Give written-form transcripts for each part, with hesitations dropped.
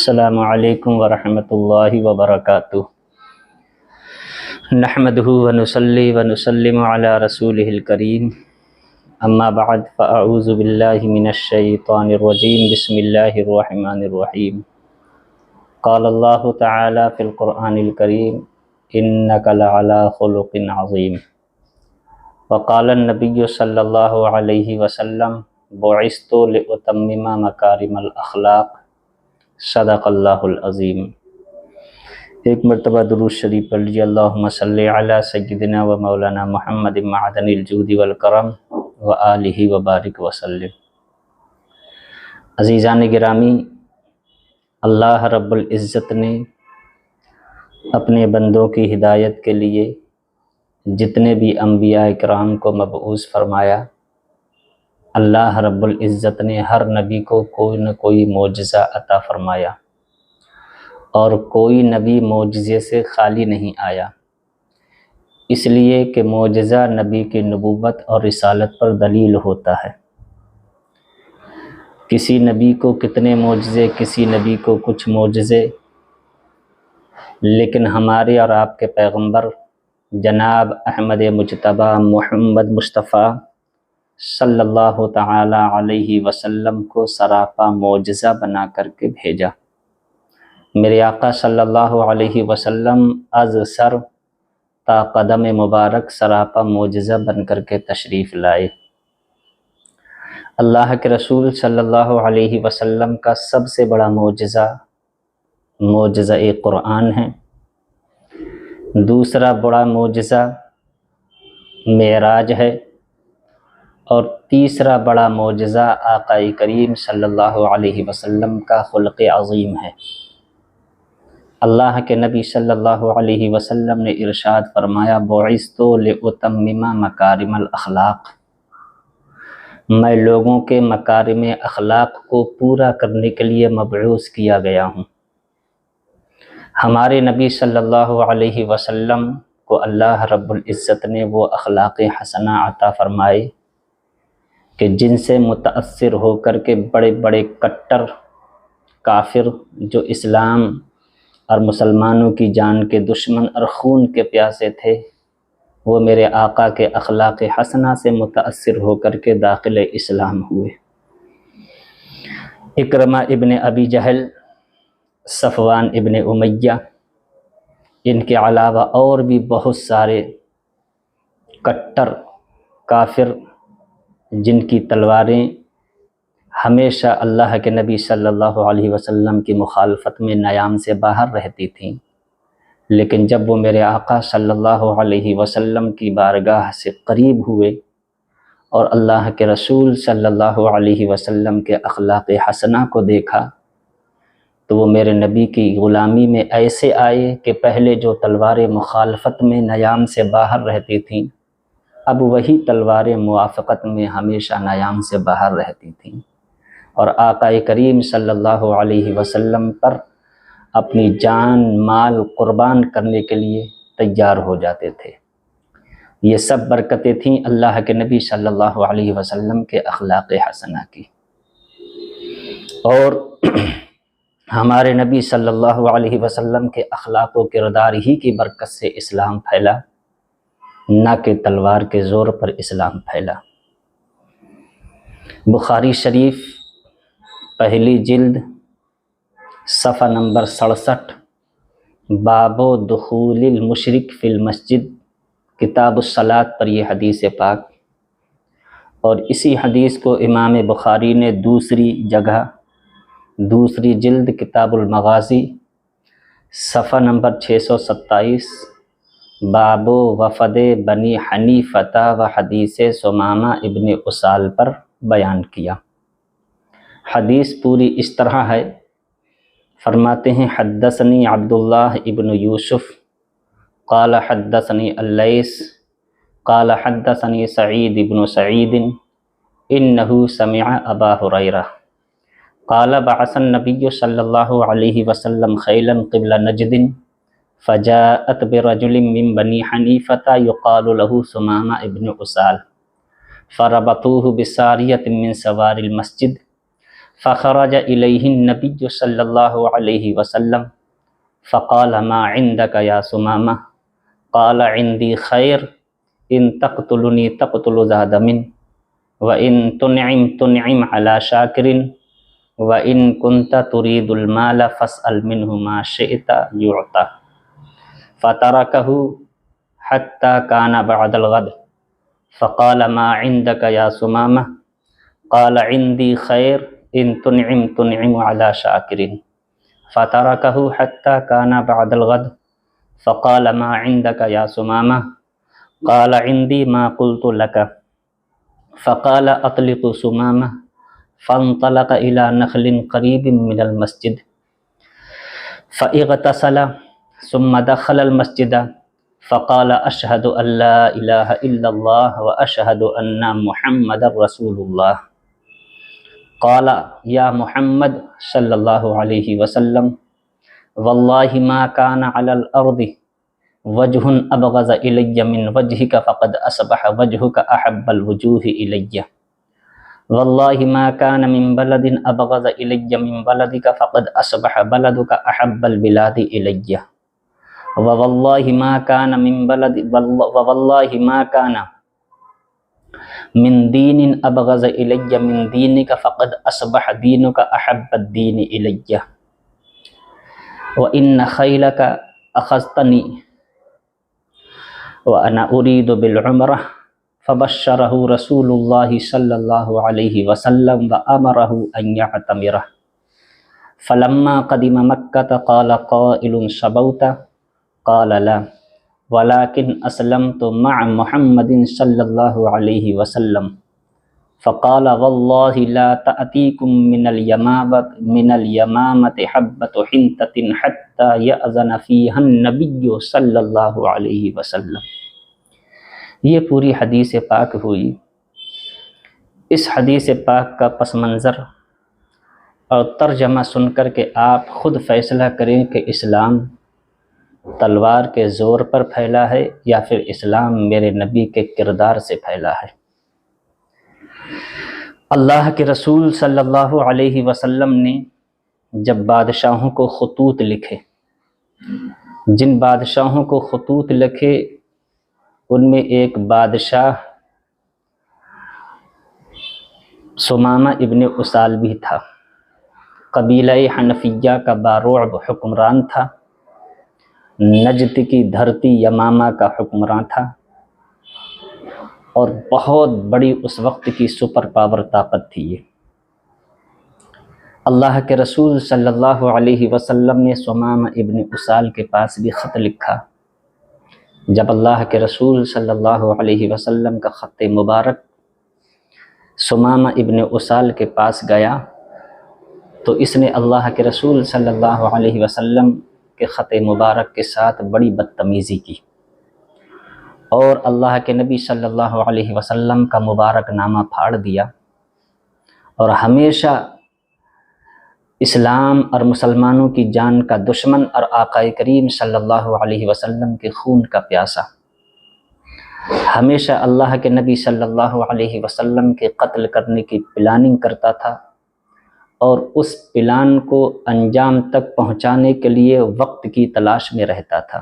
السلام علیکم ورحمۃ اللہ وبرکاتہ۔ نحمدہ ونصلی ونسلم علی رسولہ الکریم، اما بعد فاعوذ باللہ من الشیطان الرجیم، بسم اللہ الرحمن الرحیم۔ قال اللہ تعالی فی القرآن الکریم انک لعلی خلق عظیم۔ وقال النبی صلی اللہ علیہ وسلم بعثت لأتمم مکارم الاخلاق، صدق اللہ العظیم۔ ایک مرتبہ درود شریف پڑھ لیجیے۔ اللہم صلی علی سیدنا و مولانا محمد معدن الجود والکرم و آلہ وبارک وسلم۔ عزیزان گرامی، اللہ رب العزت نے اپنے بندوں کی ہدایت کے لیے جتنے بھی انبیاء کرام کو مبعوث فرمایا، اللہ رب العزت نے ہر نبی کو کوئی نہ کوئی معجزہ عطا فرمایا، اور کوئی نبی معجزے سے خالی نہیں آیا، اس لیے کہ معجزہ نبی کی نبوت اور رسالت پر دلیل ہوتا ہے۔ کسی نبی کو کتنے معجزے، کسی نبی کو کچھ معجزے، لیکن ہمارے اور آپ کے پیغمبر جناب احمد مجتبیٰ محمد مصطفیٰ صلی اللہ تعالی علیہ وسلم کو سراپا معجزہ بنا کر کے بھیجا۔ میرے آقا صلی اللہ علیہ وسلم از سر تا قدم مبارک سراپا معجزہ بن کر کے تشریف لائے۔ اللہ کے رسول صلی اللہ علیہ وسلم کا سب سے بڑا معجزہ قرآن ہے۔ دوسرا بڑا معجزہ معراج ہے، اور تیسرا بڑا معجزہ آقا کریم صلی اللہ علیہ وسلم کا خلق عظیم ہے۔ اللہ کے نبی صلی اللہ علیہ وسلم نے ارشاد فرمایا، بعثت لأتمم مکارم الاخلاق، میں لوگوں کے مکارم اخلاق کو پورا کرنے کے لیے مبعوث کیا گیا ہوں۔ ہمارے نبی صلی اللہ علیہ وسلم کو اللہ رب العزت نے وہ اخلاق حسنہ عطا فرمائے کہ جن سے متاثر ہو کر کے بڑے بڑے کٹر کافر جو اسلام اور مسلمانوں کی جان کے دشمن اور خون کے پیاسے تھے، وہ میرے آقا کے اخلاق حسنہ سے متاثر ہو کر کے داخل اسلام ہوئے۔ اکرمہ ابن ابی جہل، صفوان ابن امیہ، ان کے علاوہ اور بھی بہت سارے کٹر کافر جن کی تلواریں ہمیشہ اللہ کے نبی صلی اللہ علیہ وسلم کی مخالفت میں نیام سے باہر رہتی تھیں، لیکن جب وہ میرے آقا صلی اللہ علیہ وسلم کی بارگاہ سے قریب ہوئے اور اللہ کے رسول صلی اللہ علیہ وسلم کے اخلاق حسنہ کو دیکھا، تو وہ میرے نبی کی غلامی میں ایسے آئے کہ پہلے جو تلواریں مخالفت میں نیام سے باہر رہتی تھیں، اب وہی تلواریں موافقت میں ہمیشہ نیام سے باہر رہتی تھیں، اور آقا کریم صلی اللہ علیہ وسلم پر اپنی جان مال قربان کرنے کے لیے تیار ہو جاتے تھے۔ یہ سب برکتیں تھیں اللہ کے نبی صلی اللہ علیہ وسلم کے اخلاق حسنہ کی۔ اور ہمارے نبی صلی اللہ علیہ وسلم کے اخلاق و کردار ہی کی برکت سے اسلام پھیلا، نہ کہ تلوار کے زور پر اسلام پھیلا۔ بخاری شریف پہلی جلد صفحہ نمبر 67، باب دخول المشرک فی المسجد، کتاب الصلاۃ پر یہ حدیث پاک، اور اسی حدیث کو امام بخاری نے دوسری جگہ دوسری جلد کتاب المغازی صفحہ نمبر 627، باب وفد بنی حنیفہ و حدیث ثمامہ ابن اسال پر بیان کیا۔ حدیث پوری اس طرح ہے، فرماتے ہیں حدثنی عبداللہ ابن یوسف قال حدثنی اللیث قال حدثنی سعید ابن سعید انہ سمع ابا ہریرہ قال بعث النبی صلی اللہ علیہ وسلم خیلا قبل نجد فجاءت برجل من بنی حنیفة یقال له ثمامہ ابن اسال فربطوه بساریة من سوار المسجد فخرج إليه النبي صلى الله عليه وسلم فقال ما عندك يا سمامة؟ قال عندي خير، إن تقتلني تقتل ذا دم، وإن تنعم على شاكر، وإن كنت تريد المال فاسأل منه ما شئت يعطى. فتركه حتى كان بعد الغد فقال ما عندك يا سمامة؟ قال عندي خير، إن تنعم على شاكر. فتركه حتى كان بعد الغد فقال ما عندك يا سمامة؟ قال عندي ما قلت لك. فقال أطلق سمامة، فانطلق إلى نخل قريب من المسجد فاغتسل ثم دخل المسجد فقال أشهد أن لا إله إلا الله وأشهد أن محمد رسول الله. قال يا محمد صلى الله عليه وسلم والله ما كان على الأرض وجه أبغض إلي من وجهك فقد أصبح وجهك أحب الوجوه إلي. والله ما كان من بلد أبغض إلي من بلدك فقد أصبح بلدك أحب البلاد إلي. ووالله ما كان من دين أبغض إلي من دينك فقد أصبح دينك أحب الدين إلي. وإن خيلك أخذتني وأنا أريد بالعمرة فبشره رسول الله صلى الله عليه وسلم وأمره أن يعتمره. فلما قدم مكة قال قائل شبوت؟ قال لا، ولكن أسلمت مع محمد صلى الله عليه وسلم. فقال والله لا تأتيكم من اليمامة حبة حنطة حتى يأذن فيها النبي صلی اللہ علیہ وسلم. یہ پوری حدیث پاک ہوئی. اس حدیث پاک کا پس منظر اور ترجمہ سن کر کے آپ خود فیصلہ کریں کہ اسلام تلوار کے زور پر پھیلا ہے یا پھر اسلام میرے نبی کے کردار سے پھیلا ہے. اللہ کے رسول صلی اللہ علیہ وسلم نے جب بادشاہوں کو خطوط لکھے، جن بادشاہوں کو خطوط لکھے ان میں ایک بادشاہ سمامہ ابن اسال بھی تھا. قبیلہ حنفیہ کا باروع حکمران تھا. نجد کی دھرتی یمامہ کا حکمران تھا اور بہت بڑی اس وقت کی سپر پاور طاقت تھی یہ. اللہ کے رسول صلی اللہ علیہ وسلم نے سمامہ ابن اسال کے پاس بھی خط لکھا. جب اللہ کے رسول صلی اللہ علیہ وسلم کا خط مبارک سمامہ ابن اسال کے پاس گیا تو اس نے اللہ کے رسول صلی اللہ علیہ وسلم کے خط مبارک کے ساتھ بڑی بدتمیزی کی اور اللہ کے نبی صلی اللہ علیہ وسلم کا مبارک نامہ پھاڑ دیا اور ہمیشہ اسلام اور مسلمانوں کی جان کا دشمن اور آقا کریم صلی اللہ علیہ وسلم کے خون کا پیاسا، ہمیشہ اللہ کے نبی صلی اللہ علیہ وسلم کے قتل کرنے کی پلاننگ کرتا تھا اور اس پلان کو انجام تک پہنچانے کے لیے وقت کی تلاش میں رہتا تھا.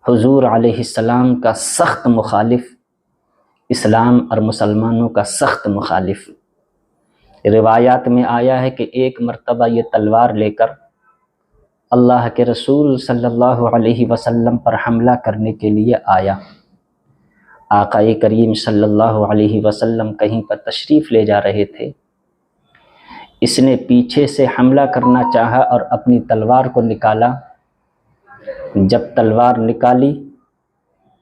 حضور علیہ السلام کا سخت مخالف، اسلام اور مسلمانوں کا سخت مخالف. روایات میں آیا ہے کہ ایک مرتبہ یہ تلوار لے کر اللہ کے رسول صلی اللہ علیہ وسلم پر حملہ کرنے کے لیے آیا. آقا کریم صلی اللہ علیہ وسلم کہیں پر تشریف لے جا رہے تھے. اس نے پیچھے سے حملہ کرنا چاہا اور اپنی تلوار کو نکالا. جب تلوار نکالی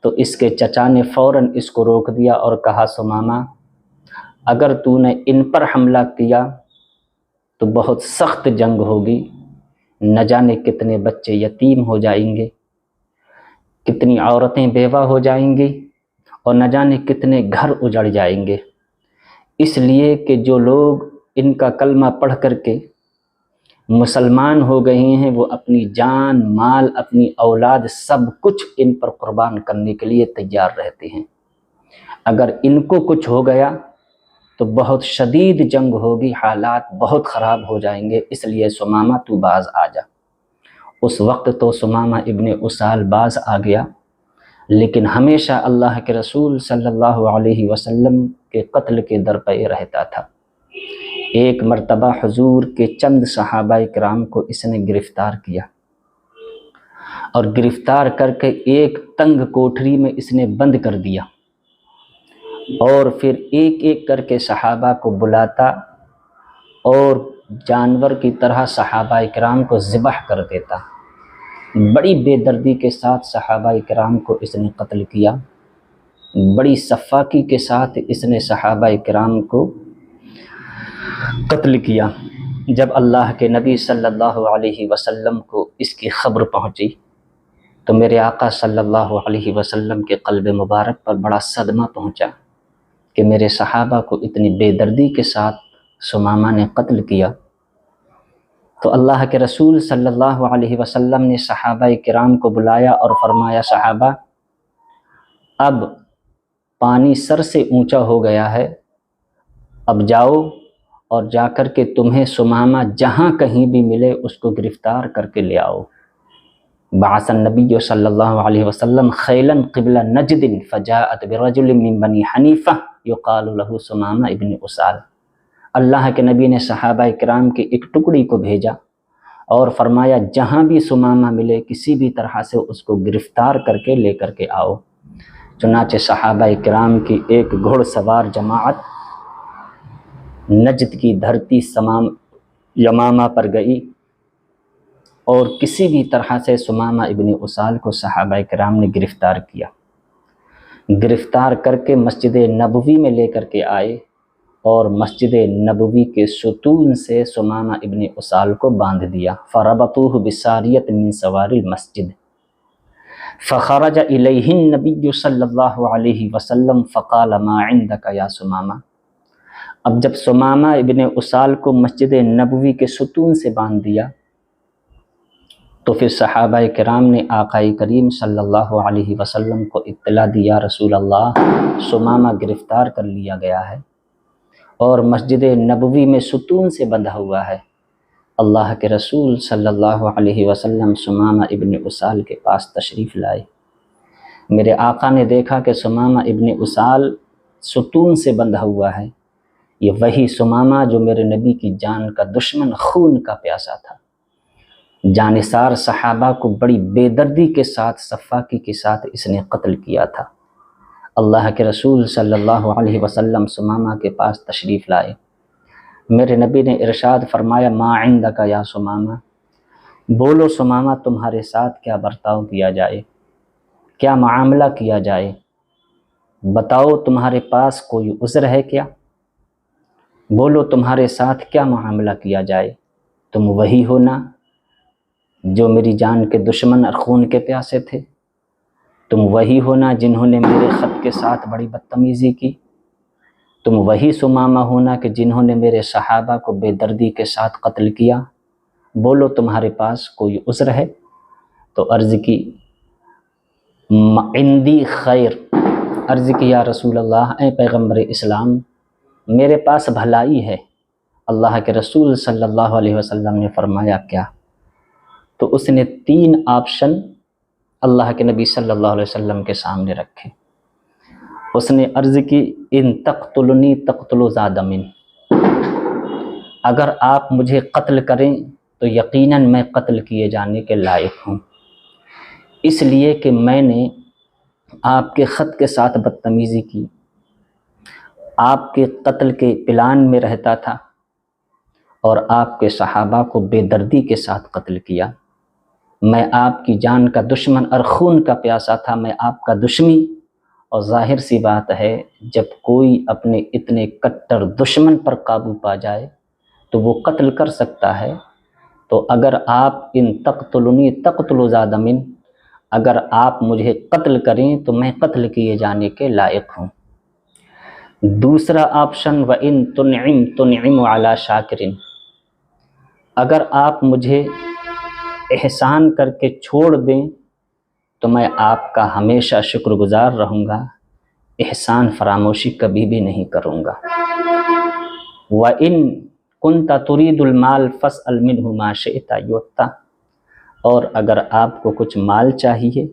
تو اس کے چچا نے فوراً اس کو روک دیا اور کہا سمامہ اگر تو نے ان پر حملہ کیا تو بہت سخت جنگ ہوگی، نہ جانے کتنے بچے یتیم ہو جائیں گے، کتنی عورتیں بیوہ ہو جائیں گی اور نہ جانے کتنے گھر اجڑ جائیں گے. اس لیے کہ جو لوگ ان کا کلمہ پڑھ کر کے مسلمان ہو گئے ہیں وہ اپنی جان، مال، اپنی اولاد سب کچھ ان پر قربان کرنے کے لیے تیار رہتے ہیں. اگر ان کو کچھ ہو گیا تو بہت شدید جنگ ہوگی، حالات بہت خراب ہو جائیں گے، اس لیے ثمامہ تو باز آ جا۔ اس وقت تو ثمامہ ابن اسال باز آ گیا، لیکن ہمیشہ اللہ کے رسول صلی اللہ علیہ وسلم کے قتل کے در پہ رہتا تھا۔ ایک مرتبہ حضور کے چند صحابہ کرام کو اس نے گرفتار کیا، اور گرفتار کر کے ایک تنگ کوٹھری میں اس نے بند کر دیا، اور پھر ایک ایک کر کے صحابہ کو بلاتا اور جانور کی طرح صحابہ کرام کو ذبح کر دیتا۔ بڑی بے دردی کے ساتھ صحابہ کرام کو اس نے قتل کیا، بڑی سفاکی کے ساتھ اس نے صحابہ کرام کو قتل کیا۔ جب اللہ کے نبی صلی اللہ علیہ وسلم کو اس کی خبر پہنچی تو میرے آقا صلی اللہ علیہ وسلم کے قلب مبارک پر بڑا صدمہ پہنچا کہ میرے صحابہ کو اتنی بے دردی کے ساتھ ثمامہ نے قتل کیا۔ تو اللہ کے رسول صلی اللہ علیہ وسلم نے صحابہ کرام کو بلایا اور فرمایا، صحابہ اب پانی سر سے اونچا ہو گیا ہے، اب جاؤ اور جا کر کے تمہیں ثمامہ جہاں کہیں بھی ملے اس کو گرفتار کر کے لے آؤ۔ بعث النبی صلی اللہ علیہ وسلم خیلا قبل نجد فجاءت برجل من بنی حنیفہ یقال له ثمامہ ابن اسال۔ اللہ کے نبی نے صحابہ کرام کی ایک ٹکڑی کو بھیجا اور فرمایا جہاں بھی ثمامہ ملے کسی بھی طرح سے اس کو گرفتار کر کے لے کر کے آؤ۔ چنانچہ صحابہ کرام کی ایک گھوڑ سوار جماعت نجد کی دھرتی یمامہ پر گئی اور کسی بھی طرح سے ثمامہ ابن اسال کو صحابہ کرام نے گرفتار کیا، گرفتار کر کے مسجد نبوی میں لے کر کے آئے اور مسجد نبوی کے ستون سے ثمامہ ابن اسال کو باندھ دیا۔ فربطوہ بساریۃ من سوار المسجد فخرج الیہ النبی صلی اللہ علیہ وسلم فقال ما عندک یا ثمامہ۔ اب جب ثمامہ ابن اسال کو مسجد نبوی کے ستون سے باندھ دیا تو پھر صحابہ کرام نے آقا کریم صلی اللہ علیہ وسلم کو اطلاع دیا، رسول اللہ ثمامہ گرفتار کر لیا گیا ہے اور مسجد نبوی میں ستون سے بندھا ہوا ہے۔ اللہ کے رسول صلی اللہ علیہ وسلم ثمامہ ابن اسال کے پاس تشریف لائے۔ میرے آقا نے دیکھا کہ ثمامہ ابن اسال ستون سے بندھا ہوا ہے، یہ وہی ثمامہ جو میرے نبی کی جان کا دشمن، خون کا پیاسا تھا۔ جانثار صحابہ کو بڑی بے دردی کے ساتھ، سفاکی کے ساتھ اس نے قتل کیا تھا۔ اللہ کے رسول صلی اللہ علیہ وسلم ثمامہ کے پاس تشریف لائے۔ میرے نبی نے ارشاد فرمایا، ما عندک یا ثمامہ، بولو ثمامہ تمہارے ساتھ کیا برتاؤ کیا جائے، کیا معاملہ کیا جائے، بتاؤ تمہارے پاس کوئی عذر ہے کیا، بولو تمہارے ساتھ کیا معاملہ کیا جائے، تم وہی ہو نا جو میری جان کے دشمن اور خون کے پیاسے تھے، تم وہی ہو نا جنہوں نے میرے خط کے ساتھ بڑی بدتمیزی کی، تم وہی ثمامہ ہو نا کہ جنہوں نے میرے صحابہ کو بے دردی کے ساتھ قتل کیا، بولو تمہارے پاس کوئی عذر ہے۔ تو عرض کی عندی خیر، عرض کی یا رسول اللہ، اے پیغمبر اسلام میرے پاس بھلائی ہے۔ اللہ کے رسول صلی اللہ علیہ وسلم نے فرمایا کیا؟ تو اس نے 3 آپشن اللہ کے نبی صلی اللہ علیہ وسلم کے سامنے رکھے۔ اس نے عرض کی، ان تقتلنی تقتل ذا دم، اگر آپ مجھے قتل کریں تو یقیناً میں قتل کیے جانے کے لائق ہوں، اس لیے کہ میں نے آپ کے خط کے ساتھ بدتمیزی کی، آپ کے قتل کے پلان میں رہتا تھا اور آپ کے صحابہ کو بے دردی کے ساتھ قتل کیا۔ میں آپ کی جان کا دشمن اور خون کا پیاسا تھا، میں آپ کا دشمن، اور ظاہر سی بات ہے جب کوئی اپنے اتنے کٹر دشمن پر قابو پا جائے تو وہ قتل کر سکتا ہے۔ تو اگر آپ ان تقتلنی تقتل ذا دم، اگر آپ مجھے قتل کریں تو میں قتل کیے جانے کے لائق ہوں۔ دوسرا آپشن، وَإِن تُنْعِمْ تُنْعِمُ عَلَى شَاكِرٍ، اگر آپ مجھے احسان کر کے چھوڑ دیں تو میں آپ کا ہمیشہ شکر گزار رہوں گا، احسان فراموشی کبھی بھی نہیں کروں گا۔ وَإِن كُنْتَ تُرِيدُ الْمَالَ فَاسْأَلْ مِنْهُ مَا شِئْتَ يُعْطَى، اور اگر آپ کو کچھ مال چاہیے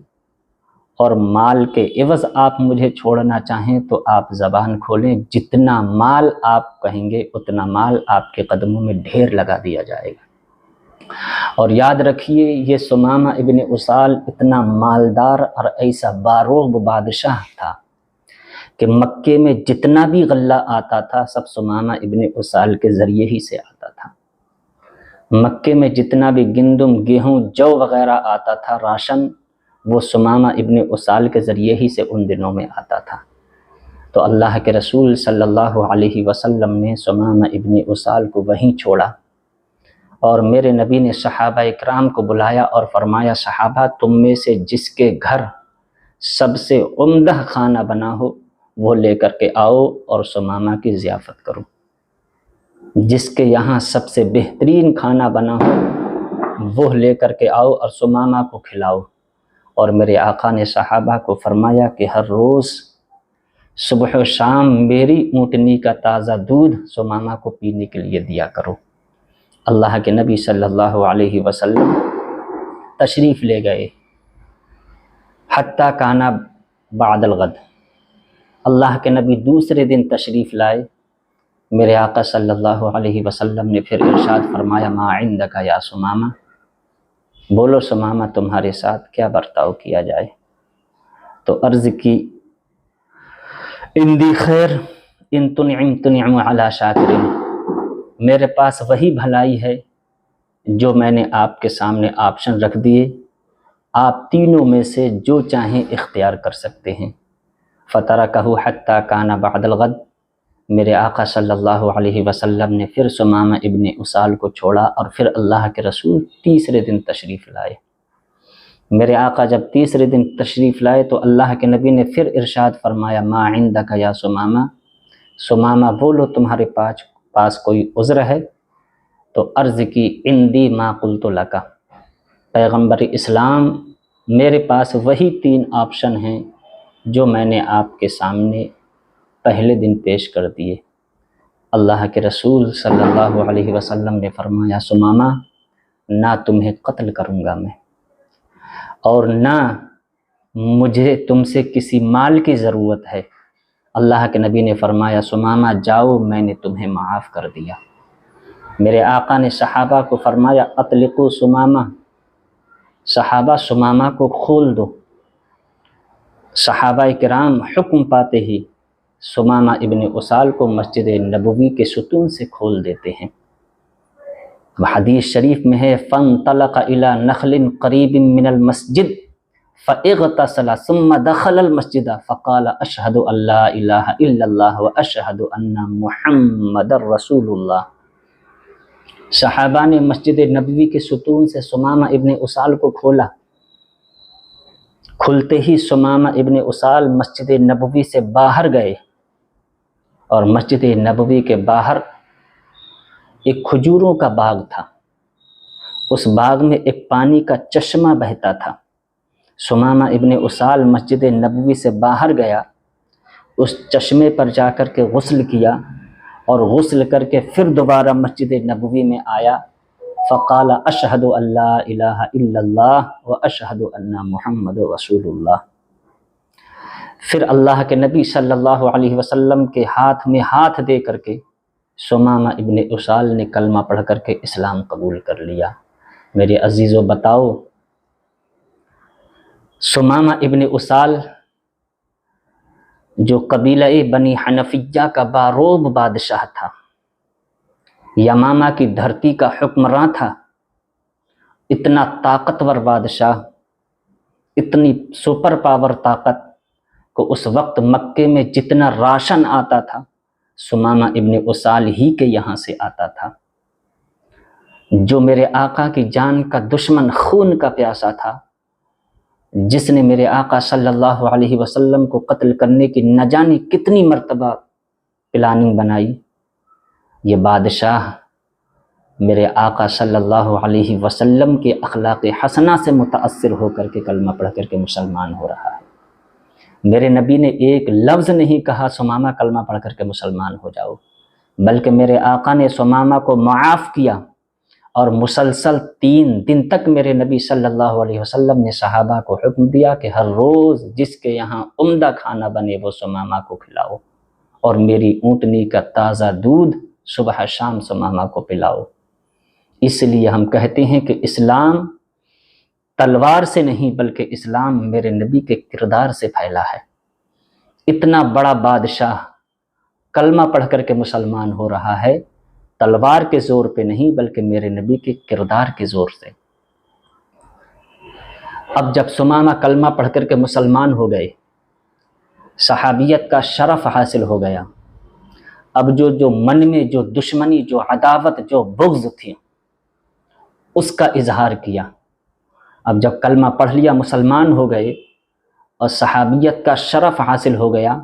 اور مال کے عوض آپ مجھے چھوڑنا چاہیں تو آپ زبان کھولیں، جتنا مال آپ کہیں گے اتنا مال آپ کے قدموں میں ڈھیر لگا دیا جائے گا۔ اور یاد رکھیے یہ ثمامہ ابن اسال اتنا مالدار اور ایسا باروغ بادشاہ تھا کہ مکے میں جتنا بھی غلہ آتا تھا سب ثمامہ ابن اسال کے ذریعے ہی سے آتا تھا۔ مکے میں جتنا بھی گندم، گیہوں، جو وغیرہ آتا تھا راشن، وہ ثمامہ ابن اسال کے ذریعے ہی سے ان دنوں میں آتا تھا۔ تو اللہ کے رسول صلی اللہ علیہ وسلم نے ثمامہ ابن اسال کو وہیں چھوڑا، اور میرے نبی نے صحابہ اکرام کو بلایا اور فرمایا صحابہ تم میں سے جس کے گھر سب سے عمدہ کھانا بنا ہو وہ لے کر کے آؤ اور ثمامہ کی ضیافت کرو، جس کے یہاں سب سے بہترین کھانا بنا ہو وہ لے کر کے آؤ اور ثمامہ کو کھلاؤ۔ اور میرے آقا نے صحابہ کو فرمایا کہ ہر روز صبح و شام میری اونٹنی کا تازہ دودھ ثمامہ کو پینے کے لیے دیا کرو۔ اللہ کے نبی صلی اللہ علیہ وسلم تشریف لے گئے، حتیٰ کانا بعد الغد، اللہ کے نبی دوسرے دن تشریف لائے۔ میرے آقا صلی اللہ علیہ وسلم نے پھر ارشاد فرمایا ما عندک یا ثمامہ، بولو ثمامہ تمہارے ساتھ کیا برتاؤ کیا جائے؟ تو عرض کی اندی خیر ان تنعم تنعم علی شاکر، میرے پاس وہی بھلائی ہے جو میں نے آپ کے سامنے آپشن رکھ دیے، آپ تینوں میں سے جو چاہیں اختیار کر سکتے ہیں۔ فترکہ حتی کان بعد الغد، میرے آقا صلی اللہ علیہ وسلم نے پھر ثمامہ ابن اسال کو چھوڑا، اور پھر اللہ کے رسول تیسرے دن تشریف لائے۔ میرے آقا جب تیسرے دن تشریف لائے تو اللہ کے نبی نے پھر ارشاد فرمایا ما عندک یا ثمامہ، ثمامہ بولو تمہارے پاس کوئی عذر ہے؟ تو عرض کی عندی ما قلت لک، پیغمبر اسلام میرے پاس وہی 3 آپشن ہیں جو میں نے آپ کے سامنے پہلے دن پیش کر دیے۔ اللہ کے رسول صلی اللہ علیہ وسلم نے فرمایا ثمامہ نہ تمہیں قتل کروں گا میں، اور نہ مجھے تم سے کسی مال کی ضرورت ہے۔ اللہ کے نبی نے فرمایا ثمامہ جاؤ میں نے تمہیں معاف کر دیا۔ میرے آقا نے صحابہ کو فرمایا اطلقوا ثمامہ، صحابہ ثمامہ کو کھول دو۔ صحابہ کرام حکم پاتے ہی ثمامہ ابن اسال کو مسجد نبوی کے ستون سے کھول دیتے ہیں۔ حدیث شریف میں ہے فانطلق الى نخل قریب من المسجد فاغتسل ثم دخل المسجد فقال اشہد ان لا الہ الا اللہ واشہد ان محمد رسول اللہ۔ صحابہ نے مسجد نبوی کے ستون سے ثمامہ ابن اسال کو کھولا، کھلتے ہی ثمامہ ابن اسال مسجد نبوی سے باہر گئے، اور مسجد نبوی کے باہر ایک کھجوروں کا باغ تھا، اس باغ میں ایک پانی کا چشمہ بہتا تھا۔ ثمامہ ابن اسال مسجد نبوی سے باہر گیا، اس چشمے پر جا کر کے غسل کیا، اور غسل کر کے پھر دوبارہ مسجد نبوی میں آیا، فقال اشہد ان لا الہ الا اللہ واشہد ان محمد رسول اللہ۔ پھر اللہ کے نبی صلی اللہ علیہ وسلم کے ہاتھ میں ہاتھ دے کر کے ثمامہ ابن اسال نے کلمہ پڑھ کر کے اسلام قبول کر لیا۔ میرے عزیزو بتاؤ ثمامہ ابن اسال جو قبیلہ بنی حنفیہ کا باروب بادشاہ تھا، یمامہ کی دھرتی کا حکمراں تھا، اتنا طاقتور بادشاہ، اتنی سپر پاور طاقت کو اس وقت مکے میں جتنا راشن آتا تھا ثمامہ ابن اسال ہی کے یہاں سے آتا تھا۔ جو میرے آقا کی جان کا دشمن، خون کا پیاسا تھا، جس نے میرے آقا صلی اللہ علیہ وسلم کو قتل کرنے کی نہ جانے کتنی مرتبہ پلاننگ بنائی، یہ بادشاہ میرے آقا صلی اللہ علیہ وسلم کے اخلاق حسنہ سے متاثر ہو کر کے کلمہ پڑھ کر کے مسلمان ہو رہا ہے۔ میرے نبی نے ایک لفظ نہیں کہا ثمامہ کلمہ پڑھ کر کے مسلمان ہو جاؤ، بلکہ میرے آقا نے سمامہ کو معاف کیا، اور مسلسل 3 دن تک میرے نبی صلی اللہ علیہ وسلم نے صحابہ کو حکم دیا کہ ہر روز جس کے یہاں عمدہ کھانا بنے وہ سمامہ کو کھلاؤ، اور میری اونٹنی کا تازہ دودھ صبح شام سمامہ کو پلاؤ۔ اس لیے ہم کہتے ہیں کہ اسلام تلوار سے نہیں بلکہ اسلام میرے نبی کے کردار سے پھیلا ہے۔ اتنا بڑا بادشاہ کلمہ پڑھ کر کے مسلمان ہو رہا ہے، تلوار کے زور پہ نہیں بلکہ میرے نبی کے کردار کے زور سے۔ اب جب سمامہ کلمہ پڑھ کر کے مسلمان ہو گئے، صحابیت کا شرف حاصل ہو گیا، اب جو من میں جو دشمنی، جو عداوت، جو بغض تھی، اس کا اظہار کیا۔ اب جب کلمہ پڑھ لیا، مسلمان ہو گئے اور صحابیت کا شرف حاصل ہو گیا،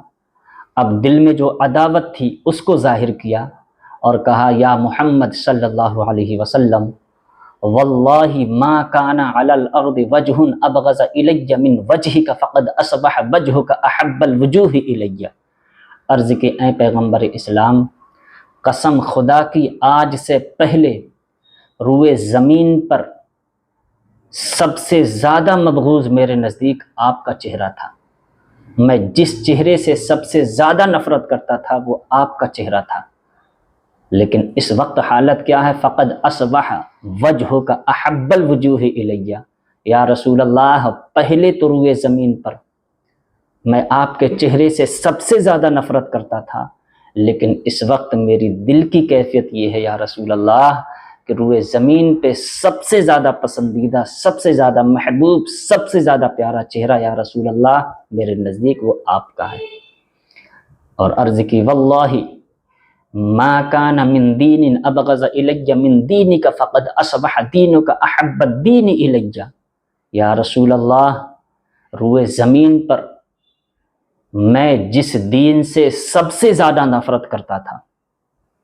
اب دل میں جو عداوت تھی اس کو ظاہر کیا اور کہا یا محمد صلی اللہ علیہ وسلم واللہ ما کان علی الارض وجہ ابغض الی من وجہک فقد اصبح وجہک احب الوجوہ الی۔ عرض کہ اے پیغمبر اسلام، قسم خدا کی آج سے پہلے روئے زمین پر سب سے زیادہ مبغوض میرے نزدیک آپ کا چہرہ تھا۔ میں جس چہرے سے سب سے زیادہ نفرت کرتا تھا وہ آپ کا چہرہ تھا، لیکن اس وقت حالت کیا ہے؟ فقد اصبح وجہک احب الوجوہ الی۔ یا رسول اللہ، پہلے تو روئے زمین پر میں آپ کے چہرے سے سب سے زیادہ نفرت کرتا تھا، لیکن اس وقت میری دل کی کیفیت یہ ہے یا رسول اللہ کہ روئے زمین پہ سب سے زیادہ پسندیدہ، سب سے زیادہ محبوب، سب سے زیادہ پیارا چہرہ یا رسول اللہ میرے نزدیک وہ آپ کا ہے۔ اور عرض کی واللہ ما کان من دین ابغض الی من دینک فقد اصبح دینک احب الدین الی۔ یا رسول اللہ، روئے زمین پر میں جس دین سے سب سے زیادہ نفرت کرتا تھا،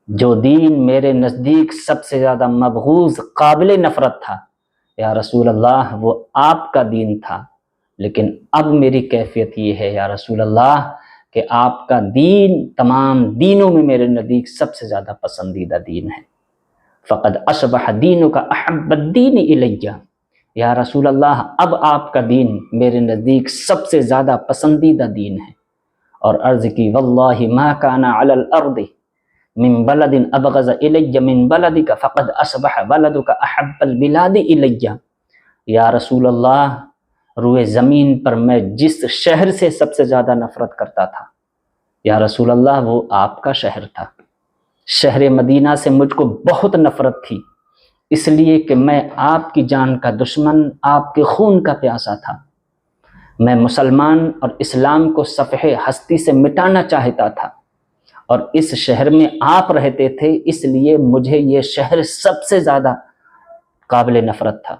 جو دین میرے نزدیک سب سے زیادہ مبغوض، قابل نفرت تھا، یا رسول اللہ وہ آپ کا دین تھا، لیکن اب میری کیفیت یہ ہے یا رسول اللہ کہ آپ کا دین تمام دینوں میں میرے نزدیک سب سے زیادہ پسندیدہ دین ہے۔ فقد اصبح دینک احب الدین الی۔ یا رسول اللہ، اب آپ کا دین میرے نزدیک سب سے زیادہ پسندیدہ دین ہے۔ اور عرض کی واللہ ما کان علی الارض من بلد ابغض الی من بلدک فقد اصبح بلدک احب البلاد الی۔ یا رسول اللہ، روئے زمین پر میں جس شہر سے سب سے زیادہ نفرت کرتا تھا یا رسول اللہ وہ آپ کا شہر تھا۔ شہر مدینہ سے مجھ کو بہت نفرت تھی، اس لیے کہ میں آپ کی جان کا دشمن، آپ کے خون کا پیاسا تھا۔ میں مسلمان اور اسلام کو صفحے ہستی سے مٹانا چاہتا تھا، اور اس شہر میں آپ رہتے تھے، اس لیے مجھے یہ شہر سب سے زیادہ قابل نفرت تھا۔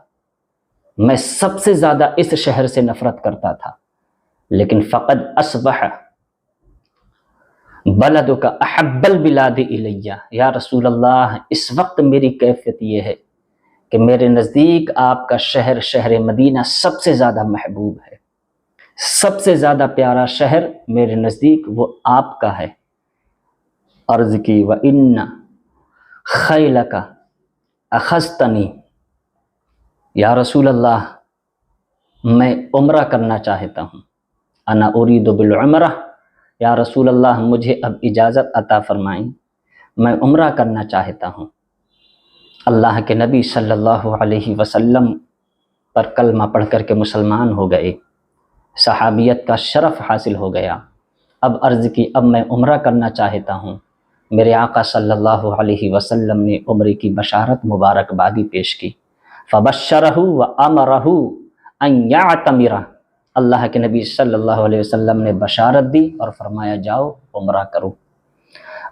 میں سب سے زیادہ اس شہر سے نفرت کرتا تھا، لیکن فقد اصبح بلدک احب البلاد الی۔ یا رسول اللہ، اس وقت میری کیفیت یہ ہے کہ میرے نزدیک آپ کا شہر، شہر مدینہ سب سے زیادہ محبوب ہے، سب سے زیادہ پیارا شہر میرے نزدیک وہ آپ کا ہے۔ عرض کی وَإِنَّ خَيْلَكَ أَخَذْتَنِي۔ یا رسول اللہ، میں عمرہ کرنا چاہتا ہوں۔ انا اريد بالعمرہ۔ یا رسول اللہ، مجھے اب اجازت عطا فرمائیں، میں عمرہ کرنا چاہتا ہوں۔ اللہ کے نبی صلی اللہ علیہ وسلم پر کلمہ پڑھ کر کے مسلمان ہو گئے، صحابیت کا شرف حاصل ہو گیا۔ اب عرض کی اب میں عمرہ کرنا چاہتا ہوں۔ میرے آقا صلی اللہ علیہ وسلم نے عمرے کی بشارت مبارکبادی پیش کی۔ فبشرہ وامرہ ان یعتمر۔ اللہ کے نبی صلی اللہ علیہ وسلم نے بشارت دی اور فرمایا جاؤ عمرہ کرو۔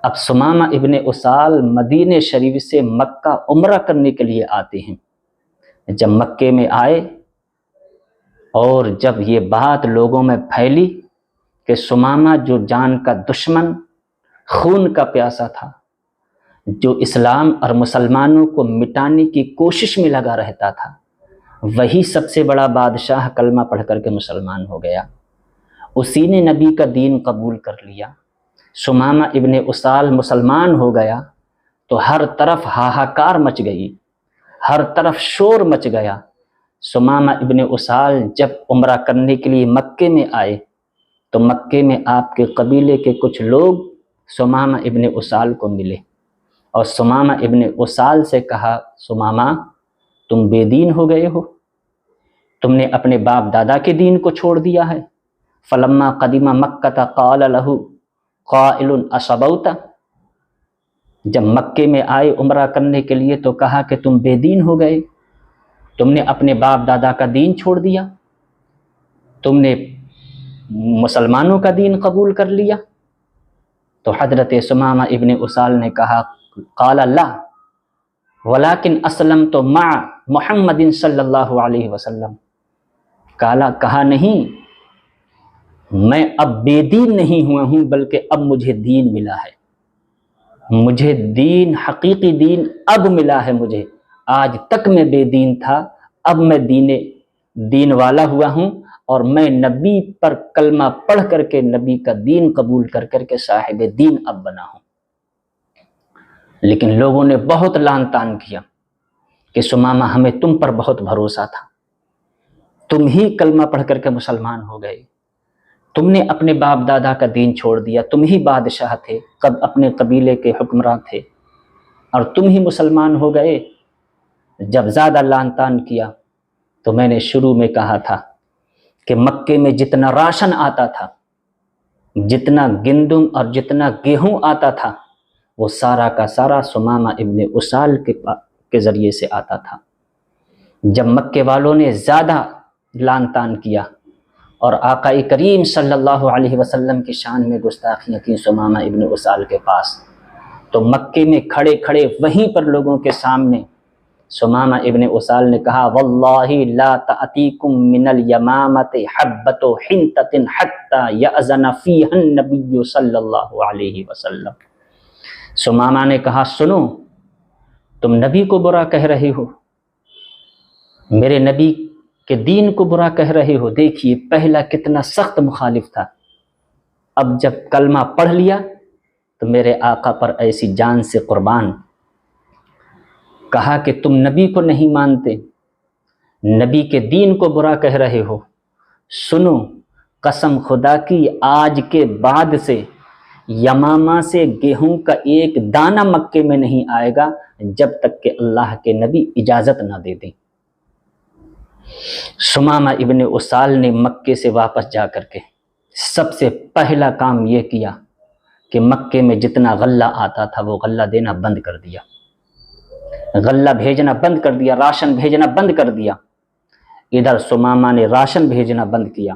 اب سمامہ ابن اسال مدینہ شریف سے مکہ عمرہ کرنے کے لیے آتے ہیں۔ جب مکے میں آئے اور جب یہ بات لوگوں میں پھیلی کہ سمامہ جو جان کا دشمن، خون کا پیاسا تھا، جو اسلام اور مسلمانوں کو مٹانے کی کوشش میں لگا رہتا تھا، وہی سب سے بڑا بادشاہ کلمہ پڑھ کر کے مسلمان ہو گیا، اسی نے نبی کا دین قبول کر لیا، سمامہ ابن اسال مسلمان ہو گیا تو ہر طرف ہاہاکار مچ گئی، ہر طرف شور مچ گیا۔ سمامہ ابن اسال جب عمرہ کرنے کے لیے مکے میں آئے تو مکے میں آپ کے قبیلے کے کچھ لوگ سمامہ ابن اسال کو ملے اور سمامہ ابن اسال سے کہا، سمامہ تم بے دین ہو گئے ہو، تم نے اپنے باپ دادا کے دین کو چھوڑ دیا ہے۔ فلما قدم مکہ قال له قائل اصبوت، جب مکے میں آئے عمرہ کرنے کے لیے تو کہا کہ تم بے دین ہو گئے، تم نے اپنے باپ دادا کا دین چھوڑ دیا، تم نے مسلمانوں کا دین قبول کر لیا۔ تو حضرت سمامہ ابن اسال نے کہا، قال لا ولکن اسلمت مع محمد صلی اللہ علیہ وسلم، کہا نہیں، میں اب بے دین نہیں ہوا ہوں بلکہ اب مجھے دین ملا ہے، مجھے دین، حقیقی دین اب ملا ہے مجھے، آج تک میں بے دین تھا، اب میں دین والا ہوا ہوں اور میں نبی پر کلمہ پڑھ کر کے نبی کا دین قبول کر کر کے صاحب دین اب بنا ہوں۔ لیکن لوگوں نے بہت لعن طعن کیا کہ سمامہ ہمیں تم پر بہت بھروسہ تھا، تم ہی کلمہ پڑھ کر کے مسلمان ہو گئے، تم نے اپنے باپ دادا کا دین چھوڑ دیا، تم ہی بادشاہ تھے، اپنے قبیلے کے حکمراں تھے اور تم ہی مسلمان ہو گئے۔ جب زیادہ لعن طعن کیا تو میں نے شروع میں کہا تھا کہ مکے میں جتنا راشن آتا تھا، جتنا گندم اور جتنا گیہوں آتا تھا، وہ سارا کا سارا سمامہ ابن اسال کے ذریعے سے آتا تھا۔ جب مکے والوں نے زیادہ لعن طعن کیا اور آقا کریم صلی اللہ علیہ وسلم کی شان میں گستاخیاں کی سمامہ ابن اسال کے پاس، تو مکے میں کھڑے کھڑے وہیں پر لوگوں کے سامنے سمامہ ابن اسال نے کہا، واللہ لا تأتیکم من الیمامۃ حبۃ حنطۃ حتیٰ یأذن فیہا النبی صلی اللہ علیہ وسلم۔ سمامہ نے کہا، سنو، تم نبی کو برا کہہ رہے ہو، میرے نبی کے دین کو برا کہہ رہے ہو۔ دیکھیے پہلا کتنا سخت مخالف تھا، اب جب کلمہ پڑھ لیا تو میرے آقا پر ایسی جان سے قربان، کہا کہ تم نبی کو نہیں مانتے، نبی کے دین کو برا کہہ رہے ہو، سنو، قسم خدا کی آج کے بعد سے یمامہ سے گیہوں کا ایک دانہ مکے میں نہیں آئے گا جب تک کہ اللہ کے نبی اجازت نہ دے دیں۔ سمامہ ابن اسال نے مکے سے واپس جا کر کے سب سے پہلا کام یہ کیا کہ مکے میں جتنا غلہ آتا تھا وہ غلہ دینا بند کر دیا، غلہ بھیجنا بند کر دیا، راشن بھیجنا بند کر دیا۔ ادھر سمامہ نے راشن بھیجنا بند کیا،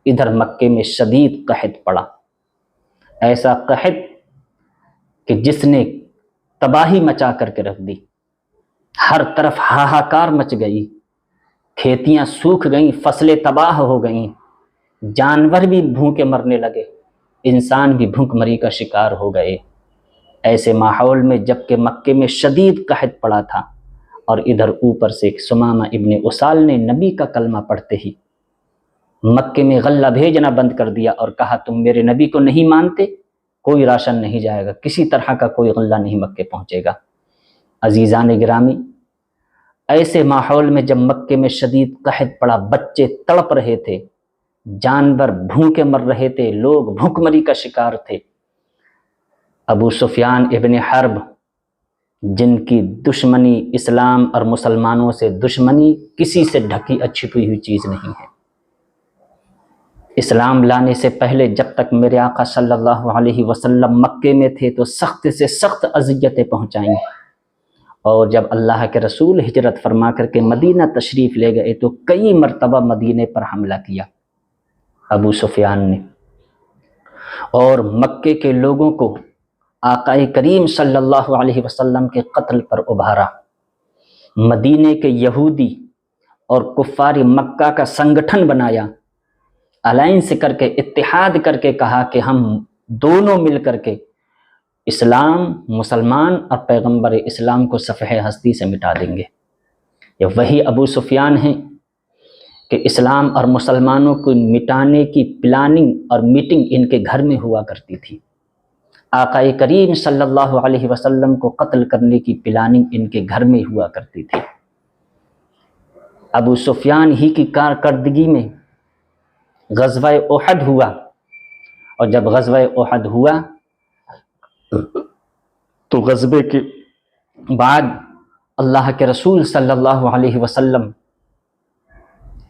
ادھر مکے میں شدید قحط پڑا، ایسا قحط کہ جس نے تباہی مچا کر کے رکھ دی، ہر طرف ہاہاکار مچ گئی، کھیتیاں سوکھ گئیں، فصلیں تباہ ہو گئیں، جانور بھی بھوکے مرنے لگے، انسان بھی بھوک مری کا شکار ہو گئے۔ ایسے ماحول میں جب کہ مکے میں شدید قحط پڑا تھا اور ادھر اوپر سے سمامہ ابن اسال نے نبی کا کلمہ پڑھتے ہی مکے میں غلہ بھیجنا بند کر دیا اور کہا، تم میرے نبی کو نہیں مانتے، کوئی راشن نہیں جائے گا، کسی طرح کا کوئی غلہ نہیں مکے پہنچے گا۔ عزیزان گرامی، ایسے ماحول میں جب مکے میں شدید قحط پڑا، بچے تڑپ رہے تھے، جانور بھوکے مر رہے تھے، لوگ بھوک مری کا شکار تھے، ابو سفیان ابن حرب، جن کی دشمنی اسلام اور مسلمانوں سے دشمنی کسی سے ڈھکی چھپی ہوئی چیز نہیں ہے، اسلام لانے سے پہلے جب تک میرے آقا صلی اللہ علیہ وسلم مکے میں تھے تو سخت سے سخت اذیتیں پہنچائیں، اور جب اللہ کے رسول ہجرت فرما کر کے مدینہ تشریف لے گئے تو کئی مرتبہ مدینے پر حملہ کیا ابو سفیان نے، اور مکے کے لوگوں کو آقا کریم صلی اللہ علیہ وسلم کے قتل پر ابھارا۔ مدینے کے یہودی اور کفار مکہ کا سنگٹھن بنایا، الائنس کر کے، اتحاد کر کے کہا کہ ہم دونوں مل کر کے اسلام، مسلمان اور پیغمبر اسلام کو صفحہ ہستی سے مٹا دیں گے۔ یہ وہی ابو سفیان ہیں کہ اسلام اور مسلمانوں کو مٹانے کی پلاننگ اور میٹنگ ان کے گھر میں ہوا کرتی تھی۔ آقا کریم صلی اللہ علیہ وسلم کو قتل کرنے کی پلاننگ ان کے گھر میں ہوا کرتی تھی۔ ابو سفیان ہی کی کارکردگی میں غزوہ احد ہوا، اور جب غزوہ احد ہوا تو غزوے کے بعد اللہ کے رسول صلی اللہ علیہ وسلم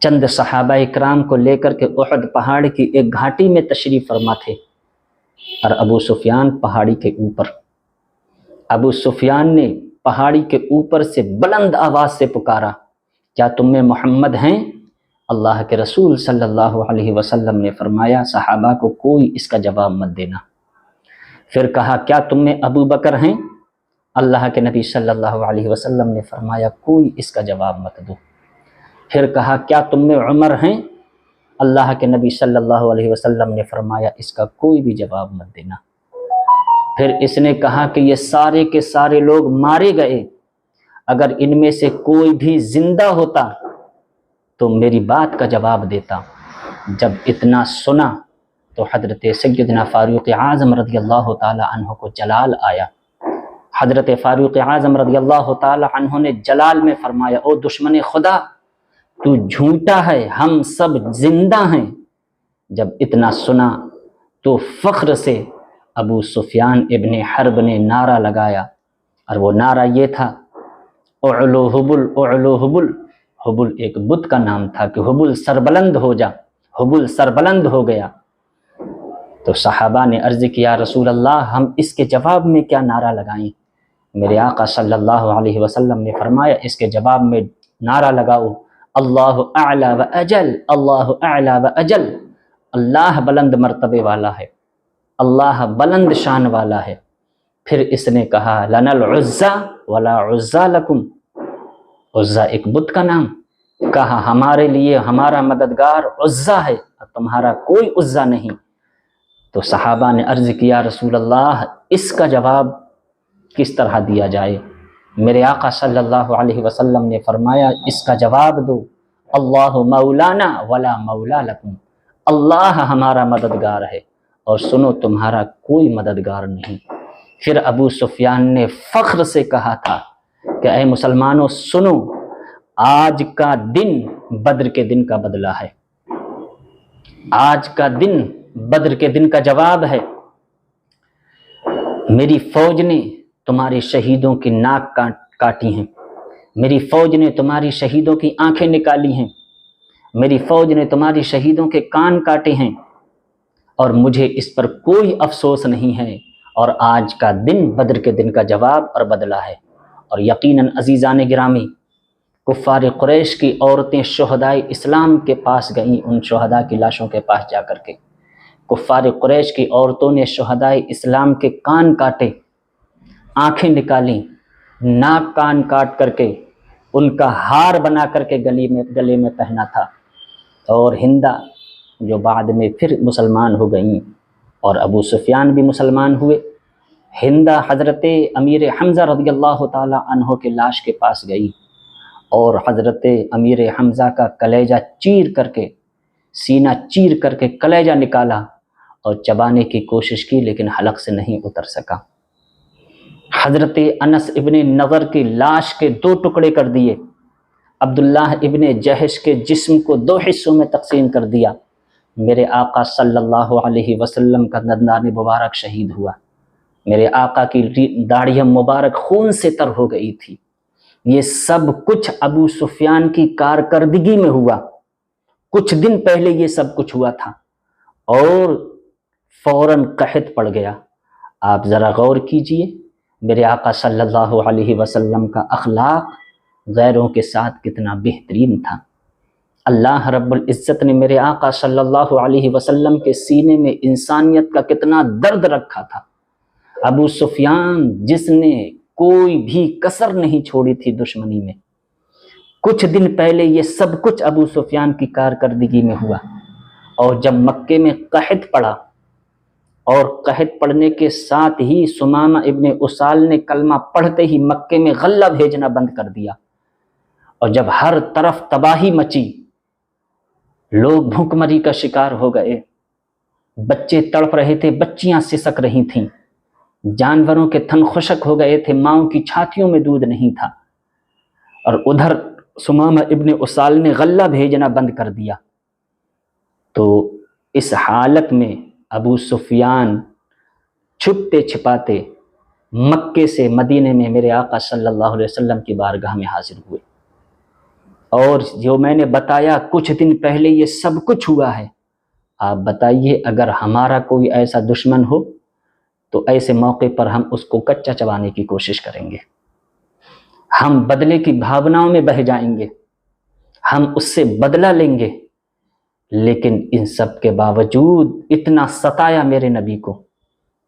چند صحابہ اکرام کو لے کر کے احد پہاڑ کی ایک گھاٹی میں تشریف فرما تھے، اور ابو سفیان پہاڑی کے اوپر۔ ابو سفیان نے پہاڑی کے اوپر سے بلند آواز سے پکارا، کیا تم میں محمد ہیں؟ اللہ کے رسول صلی اللہ علیہ وسلم نے فرمایا صحابہ کو کوئی اس کا جواب مت دینا۔ پھر کہا کیا تم میں ابو بکر ہیں؟ اللہ کے نبی صلی اللہ علیہ وسلم نے فرمایا کوئی اس کا جواب مت دو۔ پھر کہا کیا تم میں عمر ہیں؟ اللہ کے نبی صلی اللہ علیہ وسلم نے فرمایا اس کا کوئی بھی جواب مت دینا۔ پھر اس نے کہا کہ یہ سارے کے سارے لوگ مارے گئے، اگر ان میں سے کوئی بھی زندہ ہوتا تو میری بات کا جواب دیتا۔ جب اتنا سنا تو حضرت سیدنا فاروق اعظم رضی اللہ تعالی عنہ کو جلال آیا۔ حضرت فاروق اعظم رضی اللہ تعالی عنہ نے جلال میں فرمایا او دشمن خدا، تو جھوٹا ہے، ہم سب زندہ ہیں۔ جب اتنا سنا تو فخر سے ابو سفیان ابن حرب نے نعرہ لگایا، اور وہ نعرہ یہ تھا اعلو حبل اعلو حبل۔ حبل ایک بت کا نام تھا کہ حبل سربلند ہو جا، حبل سربلند ہو گیا۔ تو صحابہ نے عرض کیا رسول اللہ ہم اس کے جواب میں کیا نعرہ لگائیں؟ میرے آقا صلی اللہ علیہ وسلم نے فرمایا اس کے جواب میں نعرہ لگاؤ اللہ اعلی و اجل، اللہ اعلی و اجل، اللہ بلند مرتبے والا ہے، اللہ بلند شان والا ہے۔ پھر اس نے کہا لنا العزى ولا عزى لکم، عزا ایک بت کا نام، کہا ہمارے لیے ہمارا مددگار عزا ہے اور تمہارا کوئی عزا نہیں۔ تو صحابہ نے عرض کیا رسول اللہ اس کا جواب کس طرح دیا جائے؟ میرے آقا صلی اللہ علیہ وسلم نے فرمایا اس کا جواب دو اللہ مولانا ولا مولا لکم، اللہ ہمارا مددگار ہے اور سنو تمہارا کوئی مددگار نہیں۔ پھر ابو سفیان نے فخر سے کہا تھا کہ اے مسلمانوں سنو، آج کا دن بدر کے دن کا بدلہ ہے، آج کا دن بدر کے دن کا جواب ہے۔ میری فوج نے تمہاری شہیدوں کی ناک کاٹی ہیں، میری فوج نے تمہاری شہیدوں کی آنکھیں نکالی ہیں، میری فوج نے تمہاری شہیدوں کے کان کاٹے ہیں، اور مجھے اس پر کوئی افسوس نہیں ہے، اور آج کا دن بدر کے دن کا جواب اور بدلہ ہے۔ اور یقیناً عزیزان گرامی، کفار قریش کی عورتیں شہدائے اسلام کے پاس گئیں، ان شہداء کی لاشوں کے پاس جا کر کے کفار قریش کی عورتوں نے شہدائے اسلام کے کان کاٹے، آنکھیں نکالیں، ناک کان کاٹ کر کے ان کا ہار بنا کر کے گلے میں پہنا تھا۔ اور ہندہ جو بعد میں پھر مسلمان ہو گئیں اور ابو سفیان بھی مسلمان ہوئے، ہندہ حضرت امیر حمزہ رضی اللہ تعالی عنہ کے لاش کے پاس گئی اور حضرت امیر حمزہ کا کلیجہ چیر کر کے، سینہ چیر کر کے کلیجہ نکالا اور چبانے کی کوشش کی لیکن حلق سے نہیں اتر سکا۔ حضرت انس ابن نضر کی لاش کے 2 ٹکڑے کر دیے، عبداللہ ابن جہش کے جسم کو 2 حصوں میں تقسیم کر دیا۔ میرے آقا صلی اللہ علیہ وسلم کا دندان مبارک شہید ہوا، میرے آقا کی داڑھی مبارک خون سے تر ہو گئی تھی۔ یہ سب کچھ ابو سفیان کی کارکردگی میں ہوا، کچھ دن پہلے یہ سب کچھ ہوا تھا اور فوراً قحط پڑ گیا۔ آپ ذرا غور کیجئے میرے آقا صلی اللہ علیہ وسلم کا اخلاق غیروں کے ساتھ کتنا بہترین تھا۔ اللہ رب العزت نے میرے آقا صلی اللہ علیہ وسلم کے سینے میں انسانیت کا کتنا درد رکھا تھا۔ ابو سفیان جس نے کوئی بھی کسر نہیں چھوڑی تھی دشمنی میں، کچھ دن پہلے یہ سب کچھ ابو سفیان کی کارکردگی میں ہوا، اور جب مکے میں قحط پڑا اور قحط پڑنے کے ساتھ ہی سمامہ ابن اسال نے کلمہ پڑھتے ہی مکے میں غلہ بھیجنا بند کر دیا، اور جب ہر طرف تباہی مچی، لوگ بھوک مری کا شکار ہو گئے، بچے تڑپ رہے تھے، بچیاں سسک رہی تھیں، جانوروں کے تھن خشک ہو گئے تھے، ماؤں کی چھاتیوں میں دودھ نہیں تھا، اور ادھر ثمامہ ابن اسال نے غلہ بھیجنا بند کر دیا۔ تو اس حالت میں ابو سفیان چھپتے چھپاتے مکے سے مدینے میں میرے آقا صلی اللہ علیہ وسلم کی بارگاہ میں حاضر ہوئے، اور جو میں نے بتایا کچھ دن پہلے یہ سب کچھ ہوا ہے۔ آپ بتائیے اگر ہمارا کوئی ایسا دشمن ہو تو ایسے موقع پر ہم اس کو کچا چبانے کی کوشش کریں گے، ہم بدلے کی بھاوناؤں میں بہہ جائیں گے، ہم اس سے بدلہ لیں گے۔ لیکن ان سب کے باوجود اتنا ستایا میرے نبی کو،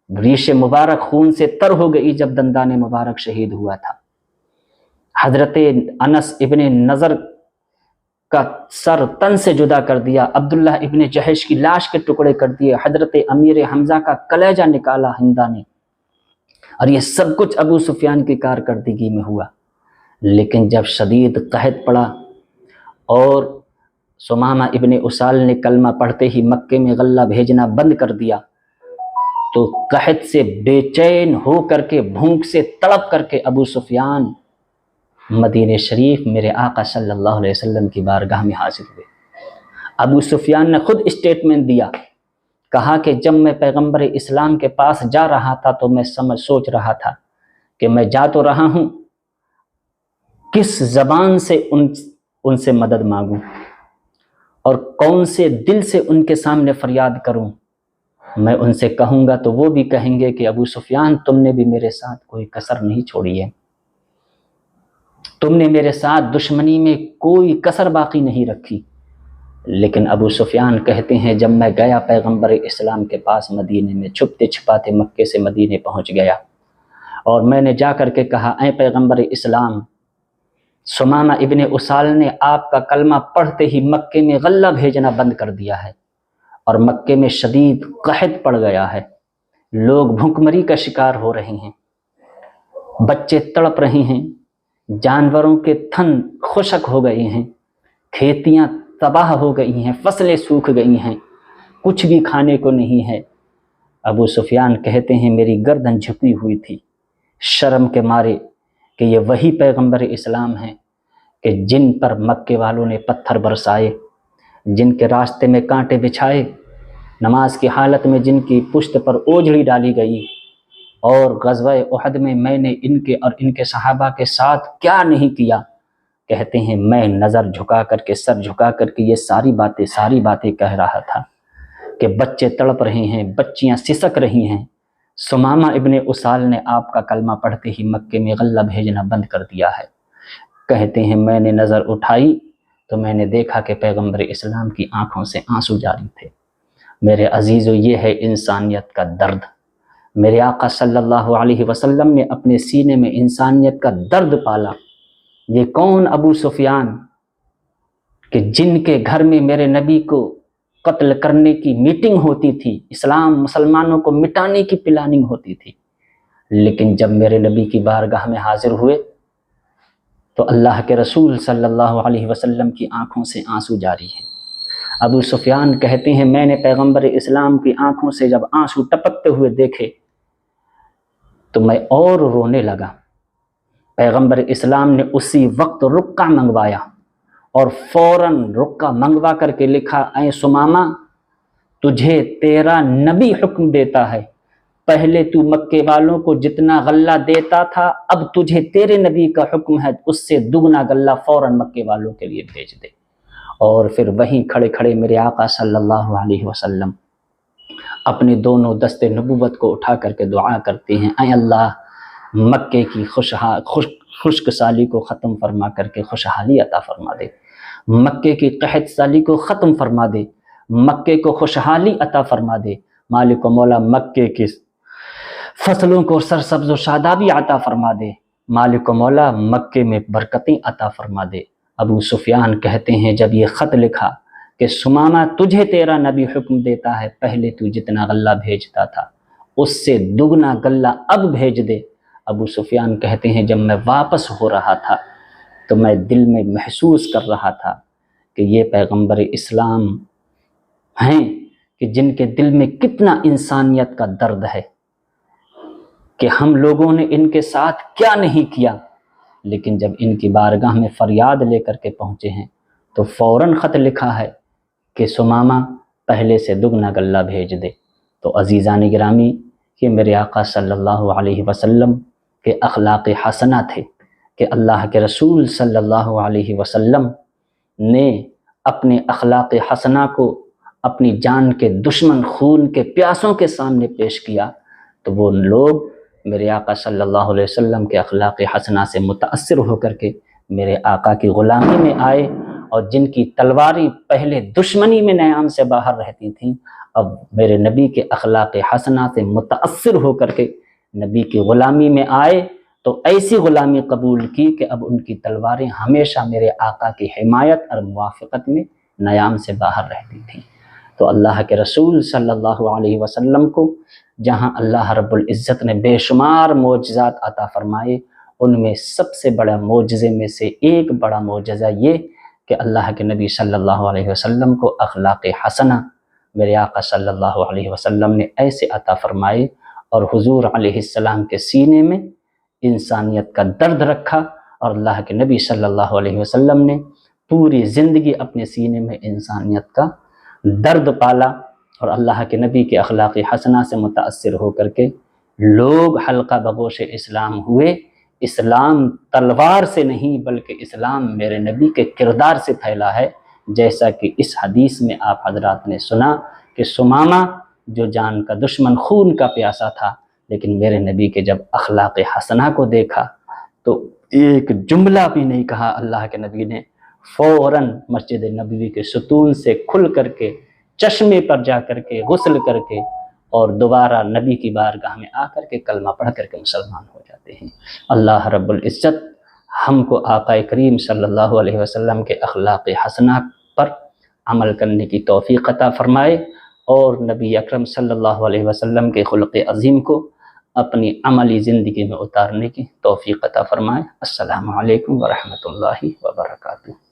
ریش مبارک خون سے تر ہو گئی جب دندان مبارک شہید ہوا تھا۔ حضرت انس ابن نضر کا سر تن سے جدا کر دیا، عبداللہ ابن جہش کی لاش کے ٹکڑے کر دیے، حضرت امیر حمزہ کا کلیجہ نکالا ہندا نے، اور یہ سب کچھ ابو سفیان کی کارکردگی میں ہوا۔ لیکن جب شدید قحط پڑا اور ثمامہ ابن اسال نے کلمہ پڑھتے ہی مکے میں غلہ بھیجنا بند کر دیا، تو قحط سے بے چین ہو کر کے، بھوک سے تڑپ کر کے ابو سفیان مدینہ شریف میرے آقا صلی اللہ علیہ وسلم کی بارگاہ میں حاضر ہوئے۔ ابو سفیان نے خود اسٹیٹمنٹ دیا، کہا کہ جب میں پیغمبر اسلام کے پاس جا رہا تھا تو میں سوچ رہا تھا کہ میں جا تو رہا ہوں، کس زبان سے ان سے مدد مانگوں اور کون سے دل سے ان کے سامنے فریاد کروں۔ میں ان سے کہوں گا تو وہ بھی کہیں گے کہ ابو سفیان تم نے بھی میرے ساتھ کوئی کسر نہیں چھوڑی ہے، تم نے میرے ساتھ دشمنی میں کوئی کسر باقی نہیں رکھی۔ لیکن ابو سفیان کہتے ہیں جب میں گیا پیغمبر اسلام کے پاس مدینے میں، چھپتے چھپاتے مکے سے مدینے پہنچ گیا، اور میں نے جا کر کے کہا اے پیغمبر اسلام، ثمامہ ابن اسال نے آپ کا کلمہ پڑھتے ہی مکے میں غلہ بھیجنا بند کر دیا ہے، اور مکے میں شدید قحط پڑ گیا ہے، لوگ بھوک مری کا شکار ہو رہے ہیں، بچے تڑپ رہے ہیں، جانوروں کے تھن خشک ہو گئے ہیں، کھیتیاں تباہ ہو گئی ہیں، فصلیں سوکھ گئی ہیں، کچھ بھی کھانے کو نہیں ہے۔ ابو سفیان کہتے ہیں میری گردن جھکی ہوئی تھی شرم کے مارے کہ یہ وہی پیغمبر اسلام ہیں کہ جن پر مکے والوں نے پتھر برسائے، جن کے راستے میں کانٹے بچھائے، نماز کی حالت میں جن کی پشت پر اوجھڑی ڈالی گئی، اور غزوہ احد میں میں نے ان کے اور ان کے صحابہ کے ساتھ کیا نہیں کیا۔ کہتے ہیں میں نظر جھکا کر کے، سر جھکا کر کے یہ ساری باتیں کہہ رہا تھا کہ بچے تڑپ رہے ہیں، بچیاں سسک رہی ہیں، ثمامہ ابن اسال نے آپ کا کلمہ پڑھتے ہی مکے میں غلہ بھیجنا بند کر دیا ہے۔ کہتے ہیں میں نے نظر اٹھائی تو میں نے دیکھا کہ پیغمبر اسلام کی آنکھوں سے آنسو جاری تھے۔ میرے عزیزو، یہ ہے انسانیت کا درد۔ میرے آقا صلی اللہ علیہ وسلم نے اپنے سینے میں انسانیت کا درد پالا۔ یہ کون ابو سفیان کہ جن کے گھر میں میرے نبی کو قتل کرنے کی میٹنگ ہوتی تھی، اسلام مسلمانوں کو مٹانے کی پلاننگ ہوتی تھی، لیکن جب میرے نبی کی بارگاہ میں حاضر ہوئے تو اللہ کے رسول صلی اللہ علیہ وسلم کی آنکھوں سے آنسو جاری ہیں۔ ابو سفیان کہتے ہیں میں نے پیغمبر اسلام کی آنکھوں سے جب آنسو ٹپکتے ہوئے دیکھے تو میں اور رونے لگا۔ پیغمبر اسلام نے اسی وقت رقہ منگوایا، اور فوراً رقہ منگوا کر کے لکھا اے ثمامہ، تجھے تیرا نبی حکم دیتا ہے، پہلے تو مکے والوں کو جتنا غلہ دیتا تھا اب تجھے تیرے نبی کا حکم ہے اس سے دگنا غلہ فوراً مکے والوں کے لیے بھیج دے۔ اور پھر وہیں کھڑے کھڑے میرے آقا صلی اللہ علیہ وسلم اپنے دونوں دست نبوت کو اٹھا کر کے دعا کرتے ہیں اے اللہ، مکے کی خشک سالی کو ختم فرما کر کے خوشحالی عطا فرما دے، مکے کی قحط سالی کو ختم فرما دے، مکے کو خوشحالی عطا فرما دے، مالک و مولا مکے کی فصلوں کو سرسبز و شادابی عطا فرما دے، مالک و مولا مکے میں برکتیں عطا فرما دے۔ ابو سفیان کہتے ہیں جب یہ خط لکھا کہ ثمامہ تجھے تیرا نبی حکم دیتا ہے، پہلے تو جتنا غلہ بھیجتا تھا اس سے دگنا غلہ اب بھیج دے۔ ابو سفیان کہتے ہیں جب میں واپس ہو رہا تھا تو میں دل میں محسوس کر رہا تھا کہ یہ پیغمبر اسلام ہیں کہ جن کے دل میں کتنا انسانیت کا درد ہے۔ کہ ہم لوگوں نے ان کے ساتھ کیا نہیں کیا، لیکن جب ان کی بارگاہ میں فریاد لے کر کے پہنچے ہیں تو فوراً خط لکھا ہے کہ ثمامہ پہلے سے دگنا غلہ بھیج دے۔ تو عزیزان گرامی، یہ میرے آقا صلی اللہ علیہ وسلم کے اخلاق حسنہ تھے کہ اللہ کے رسول صلی اللہ علیہ وسلم نے اپنے اخلاق حسنہ کو اپنی جان کے دشمن، خون کے پیاسوں کے سامنے پیش کیا، تو وہ لوگ میرے آقا صلی اللہ علیہ وسلم کے اخلاق حسنہ سے متاثر ہو کر کے میرے آقا کی غلامی میں آئے، اور جن کی تلواریں پہلے دشمنی میں نیام سے باہر رہتی تھیں، اب میرے نبی کے اخلاق حسنہ سے متاثر ہو کر کے نبی کی غلامی میں آئے، تو ایسی غلامی قبول کی کہ اب ان کی تلواریں ہمیشہ میرے آقا کی حمایت اور موافقت میں نیام سے باہر رہتی تھیں۔ تو اللہ کے رسول صلی اللہ علیہ وسلم کو جہاں اللہ رب العزت نے بے شمار معجزات عطا فرمائے، ان میں سب سے بڑا معجزے میں سے ایک بڑا معجزہ یہ کہ اللہ کے نبی صلی اللہ علیہ وسلم کو اخلاق حسنہ میرے آقا صلی اللہ علیہ وسلم نے ایسے عطا فرمائے، اور حضور علیہ السلام کے سینے میں انسانیت کا درد رکھا، اور اللہ کے نبی صلی اللہ علیہ وسلم نے پوری زندگی اپنے سینے میں انسانیت کا درد پالا، اور اللہ کے نبی کے اخلاق حسنہ سے متاثر ہو کر کے لوگ حلقہ بگوش اسلام ہوئے۔ اسلام تلوار سے نہیں بلکہ اسلام میرے نبی کے کردار سے پھیلا ہے، جیسا کہ اس حدیث میں آپ حضرات نے سنا کہ ثمامہ جو جان کا دشمن، خون کا پیاسا تھا، لیکن میرے نبی کے جب اخلاق حسنہ کو دیکھا تو ایک جملہ بھی نہیں کہا، اللہ کے نبی نے فوراً مسجد نبوی کے ستون سے کھل کر کے چشمے پر جا کر کے غسل کر کے اور دوبارہ نبی کی بارگاہ میں آ کر کے کلمہ پڑھ کر کے مسلمان ہو جاتے ہیں۔ اللہ رب العزت ہم کو آقا کریم صلی اللہ علیہ وسلم کے اخلاق حسنہ پر عمل کرنے کی توفیق عطا فرمائے، اور نبی اکرم صلی اللہ علیہ وسلم کے خلق عظیم کو اپنی عملی زندگی میں اتارنے کی توفیق عطا فرمائے۔ السلام علیکم ورحمۃ اللہ وبرکاتہ۔